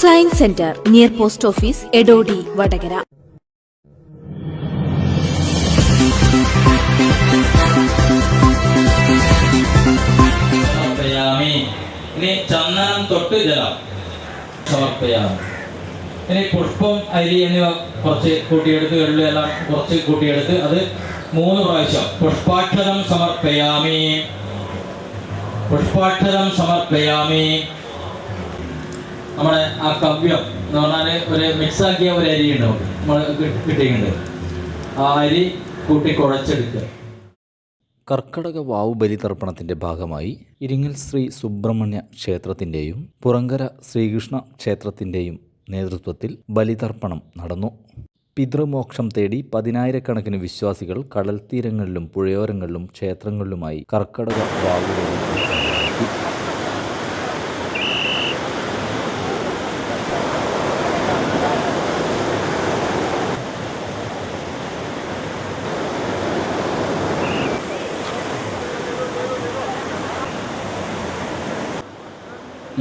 Science centre near post office Edodi Vadakara. ഇനി ചന്ദനം തൊട്ട് ജലം സമർപ്പയാമി. ഇനി പുഷ്പം, അരി എന്നിവ കുറച്ച് കൂട്ടിയെടുത്ത്, എല്ലാം കുറച്ച് കൂട്ടിയെടുത്ത് അത് 3 പ്രാവശ്യം പുഷ്പാക്ഷരം സമർപ്പയാമി, പുഷ്പാക്ഷരം സമർപ്പയാമി. നമ്മുടെ ആ കവ്യം എന്ന് പറഞ്ഞാൽ ഒരു മിക്സാക്കിയ ഒരു അരി ഉണ്ടാവും, നമ്മൾ കിട്ടിയിട്ടുണ്ട്. ആ അരി കൂട്ടി കുഴച്ചെടുക്കുക. കർക്കടക വാവു ബലിതർപ്പണത്തിൻ്റെ ഭാഗമായി ഇരിങ്ങൽ ശ്രീ സുബ്രഹ്മണ്യ ക്ഷേത്രത്തിൻ്റെയും പുറങ്കര ശ്രീകൃഷ്ണ ക്ഷേത്രത്തിൻ്റെയും നേതൃത്വത്തിൽ ബലിതർപ്പണം നടന്നു. പിതൃമോക്ഷം തേടി 10,000-കണക്കിന് വിശ്വാസികൾ കടൽ തീരങ്ങളിലും പുഴയോരങ്ങളിലും ക്ഷേത്രങ്ങളിലുമായി കർക്കടക വാവു ബലി നടത്തി.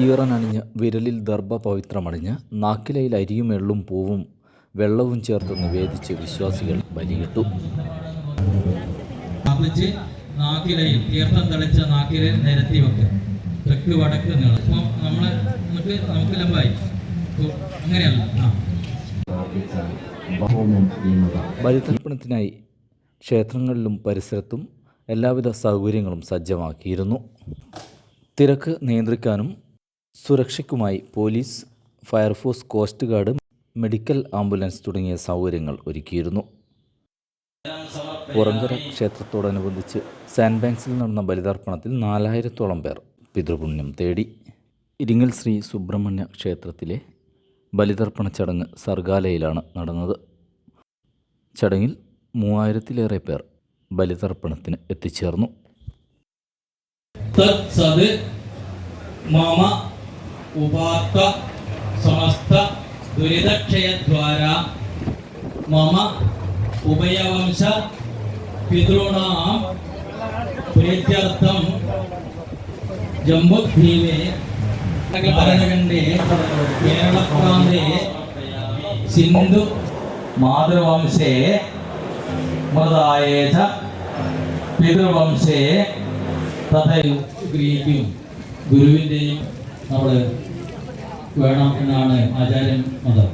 ഈറനണിഞ്ഞ് വിരലിൽ ദർഭ പവിത്രമണിഞ്ഞ് നാക്കിലയിൽ അരിയും എള്ളും പൂവും വെള്ളവും ചേർത്ത് നിവേദിച്ച് വിശ്വാസികൾ ബലിയിട്ടു. നാക്കിലയിൽ തീർത്ഥം തളിച്ച നാക്കിലയിൽ നിരത്തി വെക്കുക. തെക്ക് വടക്ക് നീളം. ഇപ്പം നമുക്ക് ലംബായി അങ്ങനെയല്ല. ബലിതർപ്പണത്തിനായി ക്ഷേത്രങ്ങളിലും പരിസരത്തും എല്ലാവിധ സൗകര്യങ്ങളും സജ്ജമാക്കിയിരുന്നു. തിരക്ക് നിയന്ത്രിക്കാനും സുരക്ഷയ്ക്കുമായി police, fire force, coast guard, medical ambulance തുടങ്ങിയ സൗകര്യങ്ങൾ ഒരുക്കിയിരുന്നു. പുറങ്കര ക്ഷേത്രത്തോടനുബന്ധിച്ച് സാൻഡ് ബാങ്ക്സിൽ നടന്ന ബലിതർപ്പണത്തിൽ 4,000-ഓളം പേർ പിതൃപുണ്യം തേടി. ഇരിങ്ങൽ ശ്രീ സുബ്രഹ്മണ്യ ക്ഷേത്രത്തിലെ ബലിതർപ്പണ ചടങ്ങ് സർഗാലയിലാണ് നടന്നത്. ചടങ്ങിൽ 3,000-ലേറെ പേർ ബലിതർപ്പണത്തിന് എത്തിച്ചേർന്നു. മമ ഉപാത്ത സമസ്ത ദുരിതക്ഷയദ്വാര മമ ഉഭയവംശ പിതॄണാം പ്രീത്യർത്ഥം ജംബുദ്വീപേ ഭരണഖണ്ഡേ കേരളപ്രാന്തേ സിന്ധു മാതൃവംശേ മൃതായേ ച പിതൃവംശേ തഥൈവ ഗ്രീക്കും ഗുരുവിൻ്റെയും നമ്മൾ വേണം എന്നാണ് ആചാര്യൻ മതം.